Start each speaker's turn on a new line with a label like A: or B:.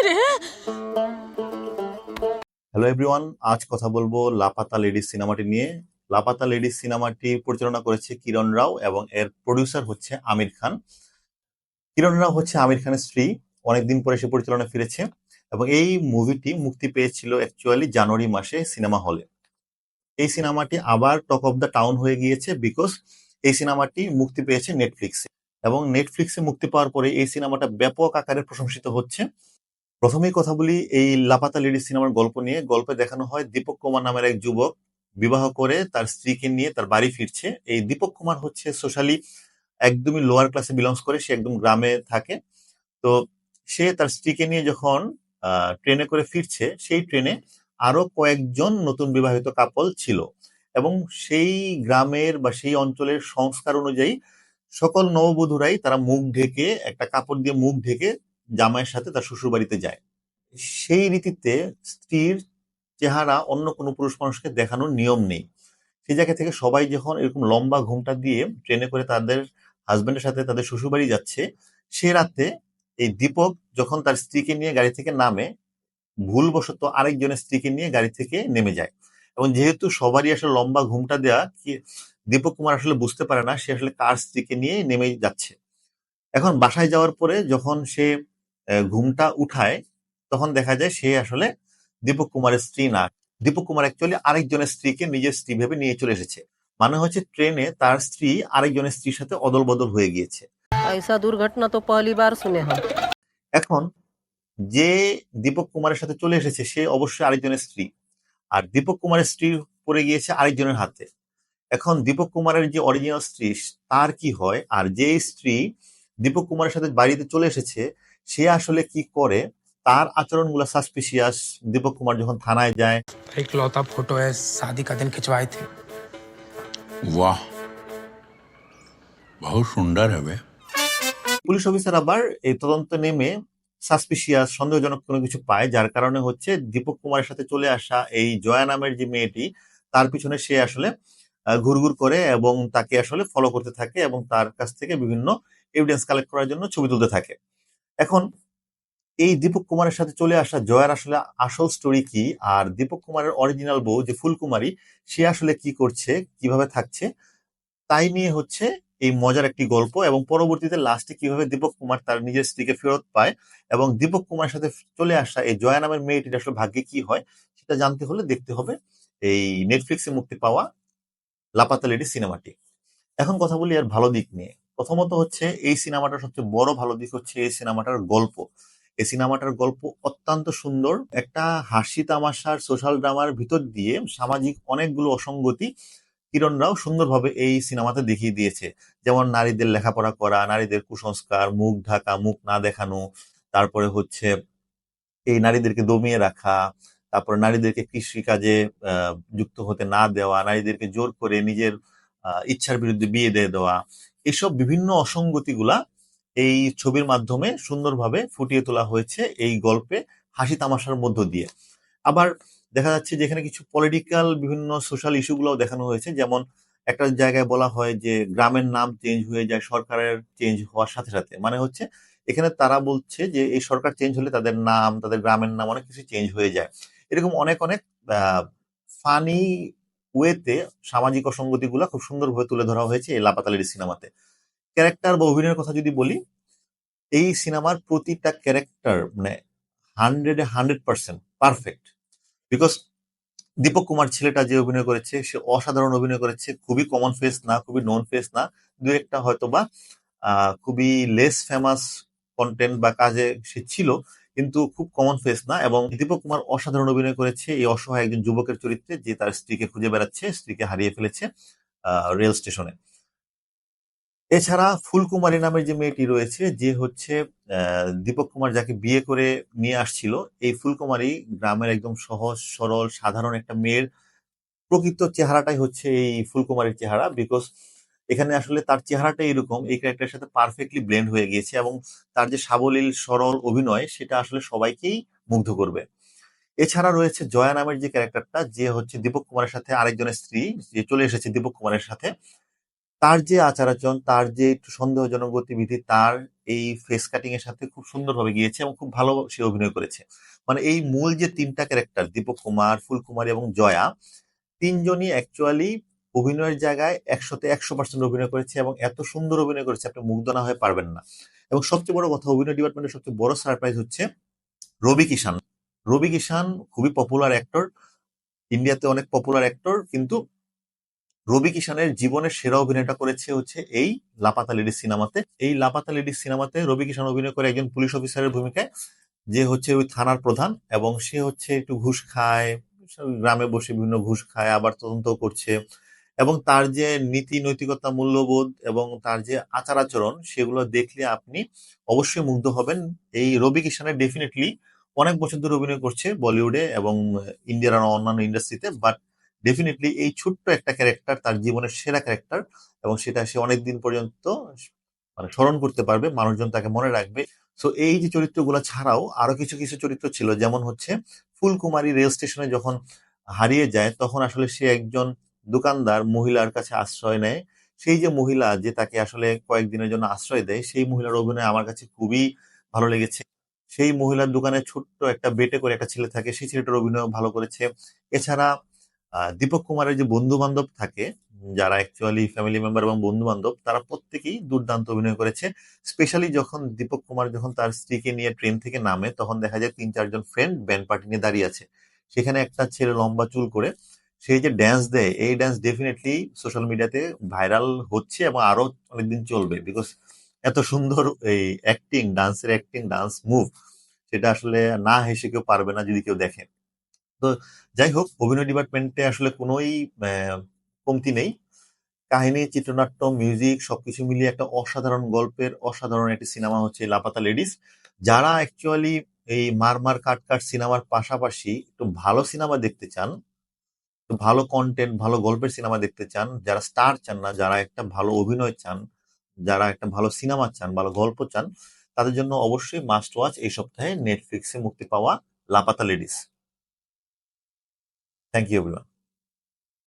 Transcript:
A: রে।
B: Hello everyone, আজ কথা বলবো লাপাতা লেডিস সিনেমাটি নিয়ে। লাপাতা লেডিস সিনেমাটি পরিচালনা করেছে কিরণ রাও এবং এর প্রডিউসার হচ্ছে আমির খান। কিরণ রাও হচ্ছে আমির খানের স্ত্রী। অনেকদিন পরে সে পরিচালনা ফিরেছে এবং এই মুভিটি মুক্তি পেয়েছিল অ্যাকচুয়ালি জানুয়ারি মাসে সিনেমা হলে। এই সিনেমাটি আবার টক অফ দ্য টাউন হয়ে গিয়েছে বিকজ এই সিনেমাটি মুক্তি পেয়েছে নেটফ্লিক্সে এবং নেটফ্লিক্সে মুক্তি পাওয়ার পরে এই সিনেমাটা ব্যাপক আকারে প্রশংসিত হচ্ছে। প্রথমেই কথা বলি এই লাপাতা লেডিস সিনেমার গল্প নিয়ে। গল্পে দেখানো হয় দীপক কুমার নামের এক যুবক বিবাহ করে তার স্ত্রীকে নিয়ে তার বাড়ি ফিরছে। এই দীপক কুমার হচ্ছে সোশ্যালি একদমই লোয়ার ক্লাসে বিলংস করে, সে একদম গ্রামে থাকে। তো সে তার স্ত্রীকে নিয়ে যখন ট্রেনে করে ফিরছে, সেই ট্রেনে আরো কয়েকজন নতুন বিবাহিত কাপল ছিল এবং সেই গ্রামের বা সেই অঞ্চলের সংস্কার অনুযায়ী সকল নববধূরাই তারা মুখ ঢেকে, একটা কাপড় দিয়ে মুখ ঢেকে জামাইয়ের সাথে তার শ্বশুর বাড়িতে যায়। সেই রীতিতে স্ত্রীর চেহারা অন্য কোনো পুরুষ মানুষকে দেখানোর নিয়ম নেই। সেই জায়গা থেকে সবাই যখন এরকম লম্বা ঘোমটা দিয়ে ট্রেনে করে তাদের হাজবেন্ডের সাথে তাদের শ্বশুরবাড়ি যাচ্ছে, সে রাতে এই দীপক যখন তার স্ত্রীকে নিয়ে গাড়ি থেকে নামে, ভুলবশত আরেকজনের স্ত্রীকে নিয়ে গাড়ি থেকে নেমে যায় এবং যেহেতু সবারই আসলে লম্বা ঘুমটা দেওয়া, কি দীপক কুমার আসলে বুঝতে পারে না সে আসলে কার স্ত্রীকে নিয়ে নেমে যাচ্ছে। এখন বাসায় যাওয়ার পরে যখন সে ঘুমটা উঠায়, তখন দেখা যায় সে আসলে দীপক কুমারের স্ত্রী না। দীপক কুমার অ্যাকচুয়ালি আরেকজনের স্ত্রীকে নিজের স্ত্রী ভেবে নিয়ে চলে এসেছে। মানে হচ্ছে ট্রেনে তার স্ত্রী আরেকজনের স্ত্রীর সাথে অদল বদল হয়ে গিয়েছে।
A: ऐसा दुर्घटना तो पहली बार सुने हम।
B: এখন যে দীপক কুমারের সাথে চলে এসেছে সে অবশ্যই আরেকজনের স্ত্রী, আর দীপক কুমারের স্ত্রী পড়ে গিয়েছে আরেকজনের হাতে। এখন দীপক কুমারের যে অরিজিনাল স্ত্রী, তার কি হয়, আর যে স্ত্রী দীপক কুমারের সাথে বাড়িতে চলে এসেছে সে আসলে কি করে, তার আচরণগুলো সাসপিশিয়াস। দীপক কুমার যখন থানায় যায়,
C: इकलौता फोटो है, शादी का दिन खिंचवाए थे।
D: वाह, बहुत सुंदर है वे।
B: পুলিশ অফিসার আবার এই তদন্ত নেমে সাসপিশিয়াস, সন্দেহজনক কোনো কিছু পায়, যার কারণে হচ্ছে দীপক কুমারের সাথে চলে আসা এই জয়া নামের যে মেয়েটি, তার পিছনে সে আসলে ঘুরঘুর করে এবং তাকে আসলে ফলো করতে থাকে এবং তার কাছ থেকে বিভিন্ন এভিডেন্স কালেক্ট করার জন্য ছবি তুলতে থাকে। এখন এই দীপক কুমারের সাথে চলে আসা জয়ার আসলে আসল স্টোরি কি, আর দীপক কুমারের অরিজিনাল বউ যে ফুলকুমারী, সে আসলে কি করছে, কিভাবে থাকছে, তাই নিয়ে হচ্ছে এই মজার একটি গল্প। এবং পরবর্তীতে লাস্টে কিভাবে দীপক কুমার তার নিজের স্ত্রীকে ফেরত পায় এবং দীপক কুমারের সাথে চলে আসা এই জয়া নামের মেয়েটির আসলে ভাগ্যে কি হয়, সেটা জানতে হলে দেখতে হবে এই নেটফ্লিক্সে মুক্তি পাওয়া লাপাতা লেডি সিনেমাটি। এখন কথা বলি এর ভালো দিক নিয়ে। প্রথমত হচ্ছে এই সিনেমাটার সবচেয়ে বড় ভালো দিক হচ্ছে এই সিনেমাটার গল্প। এই সিনেমাটার গল্প অত্যন্ত সুন্দর, একটা হাসি তামাশার সোশ্যাল ড্রামার ভিতর দিয়ে সামাজিক অনেকগুলো অসঙ্গতি কিরণ রাও সুন্দরভাবে এই সিনেমাতে দেখিয়ে দিয়েছে। যেমন নারীদের লেখাপড়া করা, নারীদের কুসংস্কার, মুখ ঢাকা, মুখ না দেখানো, তারপরে হচ্ছে এই নারীদেরকে দমিয়ে রাখা, তারপরে নারীদেরকে কৃষিকাজে যুক্ত হতে না দেওয়া, নারীদেরকে জোর করে নিজের ইচ্ছার বিরুদ্ধে বিয়ে দিয়ে দেওয়া, এসব বিভিন্ন অসঙ্গতিগুলা এই ছবির মাধ্যমে সুন্দরভাবে ফুটিয়ে তোলা হয়েছে এই গল্পে হাসি তামাশার মধ্য দিয়ে। আবার দেখা যাচ্ছে যে এখানে কিছু পলিটিক্যাল বিভিন্ন সোশ্যাল ইস্যুগুলোও দেখানো হয়েছে। যেমন একটা জায়গায় বলা হয় যে গ্রামের নাম চেঞ্জ হয়ে যায় সরকারের চেঞ্জ হওয়ার সাথে সাথে। মানে হচ্ছে এখানে তারা বলছে যে এই সরকার চেঞ্জ হলে তাদের নাম, তাদের গ্রামের নাম অনেক কিছু চেঞ্জ হয়ে যায়। এরকম অনেক অনেক ফানি ওয়েতে সামাজিক অসঙ্গতিগুলো খুব সুন্দরভাবে তুলে ধরা হয়েছে এই লাপাতা লেডি সিনেমাতে। ক্যারেক্টার বা অভিনয়ের কথা যদি বলি, এই সিনেমার প্রতিটা ক্যারেক্টার মানে 100% পারফেক্ট। বিকজ দীপক কুমার ছেলেটা যে অভিনয় করেছে সে অসাধারণ অভিনয় করেছে। খুবই কমন ফেস না, খুবই নোন ফেস না, দু একটা হয়তো বা খুবই লেস ফেমাস কন্টেন্ট বা কাজে সে ছিল, কিন্তু খুব কমন ফেস না। এবং দীপক কুমার অসাধারণ অভিনয় করেছে এই অসহায় একজন যুবকের চরিত্রে, যে তার স্ত্রীকে খুঁজে বেড়াচ্ছে, স্ত্রীকে হারিয়ে ফেলেছে রেল স্টেশনে। এছাড়া ফুলকুমারী নামের যে মেয়েটি রয়েছে, যে হচ্ছে দীপক কুমার যাকে বিয়ে করে নিয়ে আসছিল, এই ফুলকুমারী গ্রামের একদম সহজ সরল সাধারণ একটা মেয়ের প্রকৃত চেহারাটাই হচ্ছে এই ফুলকুমারীর চেহারা। বিকজ এখানে আসলে তার চেহারাটাই এরকম, এই ক্যারেক্টারের সাথে পারফেক্টলি ব্লেন্ড হয়ে গিয়েছে এবং তার যে সাবলীল সরল অভিনয় সেটা আসলে সবাইকেই মুগ্ধ করবে। এছাড়া রয়েছে জয়া নামের যে ক্যারেক্টারটা, যে হচ্ছে দীপক কুমারের সাথে আরেকজনের স্ত্রী, যে চলে এসেছে দীপক কুমারের সাথে। তার যে আচার আচরণ, তার যে একটু সন্দেহজনক গতিবিধি, তার এই ফেস কাটিং এর সাথে খুব সুন্দরভাবে গিয়েছে এবং খুব ভালো সে অভিনয় করেছে। মানে এই মূল যে তিনটা ক্যারেক্টার দীপক কুমার, ফুলকুমারী এবং জয়া, তিনজনই অ্যাকচুয়ালি অভিনয়ের জায়গায় 100তে 100% অভিনয় করেছে এবং এত সুন্দর অভিনয় করেছে আপনি মুগ্ধ না হয়ে পারবেন না। এবং সবচেয়ে বড় কথা, অভিনয় ডিপার্টমেন্টের সবচেয়ে বড় সারপ্রাইজ হচ্ছে রবি কিষান। রবি কিষান খুবই পপুলার অ্যাক্টর, ইন্ডিয়াতে অনেক পপুলার অ্যাক্টর, কিন্তু রবি কিষানের জীবনের সেরা অভিনয়টা করেছে হচ্ছে এই লাপাতা লেডিস সিনেমাতে। এই লাপাতা লেডিস সিনেমাতে রবি কিষান অভিনয় করে একজন পুলিশ অফিসারের ভূমিকায়, যে হচ্ছে ওই থানার প্রধান, এবং সে হচ্ছে একটু ঘুষ খায়, গ্রামে বসে বিভিন্ন ঘুষ খায়, আবার তদন্ত করছে, এবং তার যে নীতি নৈতিকতা, মূল্যবোধ এবং তার যে আচার আচরণ, সেগুলো দেখলে আপনি অবশ্যই মুগ্ধ হবেন। এই রবি কিষানের ডেফিনেটলি অনেক বছর ধরে অভিনয় করছে বলিউডে এবং ইন্ডিয়ার অন্যান্য ইন্ডাস্ট্রিতে, বাট ডেফিনেটলি এই ছোট্ট একটা ক্যারেক্টার তার জীবনের সেরা ক্যারেক্টার, এবং সেটা সে অনেকদিন পর্যন্ত মানে স্মরণ করতে পারবে, মানুষজন তাকে মনে রাখবে। সো এই যে চরিত্রগুলো ছাড়াও আরো কিছু কিছু চরিত্র ছিল, যেমন হচ্ছে ফুলকুমারী রেল স্টেশনে যখন হারিয়ে যায়, তখন আসলে সে একজন দোকানদার মহিলার কাছে আশ্রয় নেয়। সেই যে মহিলা যে তাকে আসলে কয়েকদিনের জন্য আশ্রয় দেয়, সেই মহিলার অভিনয় আমার কাছে খুবই ভালো লেগেছে। সেই মহিলার দোকানে ছোট্ট একটা বেটে করে একটা ছেলে থাকে, সেই ছেলেটার অভিনয় ভালো করেছে। এছাড়া দীপক কুমারের যে বন্ধু বান্ধব থাকে, যারা অ্যাকচুয়ালি ফ্যামিলি মেম্বার এবং বন্ধু বান্ধব, তারা প্রত্যেকেই দুর্দান্ত অভিনয় করেছে। স্পেশালি যখন দীপক কুমার যখন তার স্ত্রীকে নিয়ে ট্রেন থেকে নামে, তখন দেখা যায় 3-4 জন ফ্রেন্ড ব্যান্ড পার্টি নিয়ে দাঁড়িয়ে আছে। সেখানে একটা ছেলে লম্বা চুল করে সেই যে ড্যান্স দেয়, এই ড্যান্স ডেফিনেটলি সোশ্যাল মিডিয়াতে ভাইরাল হচ্ছে এবং আরো অনেকদিন চলবে, বিকজ এত সুন্দর এই অ্যাক্টিং, ডান্সের অ্যাক্টিং, ডান্স মুভ, সেটা আসলে না হেসে কেউ পারবে না যদি কেউ দেখে। তো যাই হোক, অভিনয় ডিপার্টমেন্টে আসলে কোনোই কমতি নেই। কাহিনী, চিত্রনাট্য, মিউজিক সবকিছু মিলিয়ে একটা অসাধারণ গল্পের অসাধারণ একটি সিনেমা হচ্ছে লাপাতা লেডিস। যারা অ্যাকচুয়ালি এই মারমার কাট কাট সিনেমার পাশাপাশি একটু ভালো সিনেমা দেখতে চান, একটু ভালো কন্টেন্ট, ভালো গল্পের সিনেমা দেখতে চান, যারা স্টার চান না, যারা একটা ভালো অভিনয় চান, যারা একটা ভালো সিনেমা চান, ভালো গল্প চান, তাদের জন্য অবশ্যই মাস্ট ওয়াচ এই সপ্তাহে নেটফ্লিক্সে মুক্তি পাওয়া Laapataa Ladies. Thank you everyone.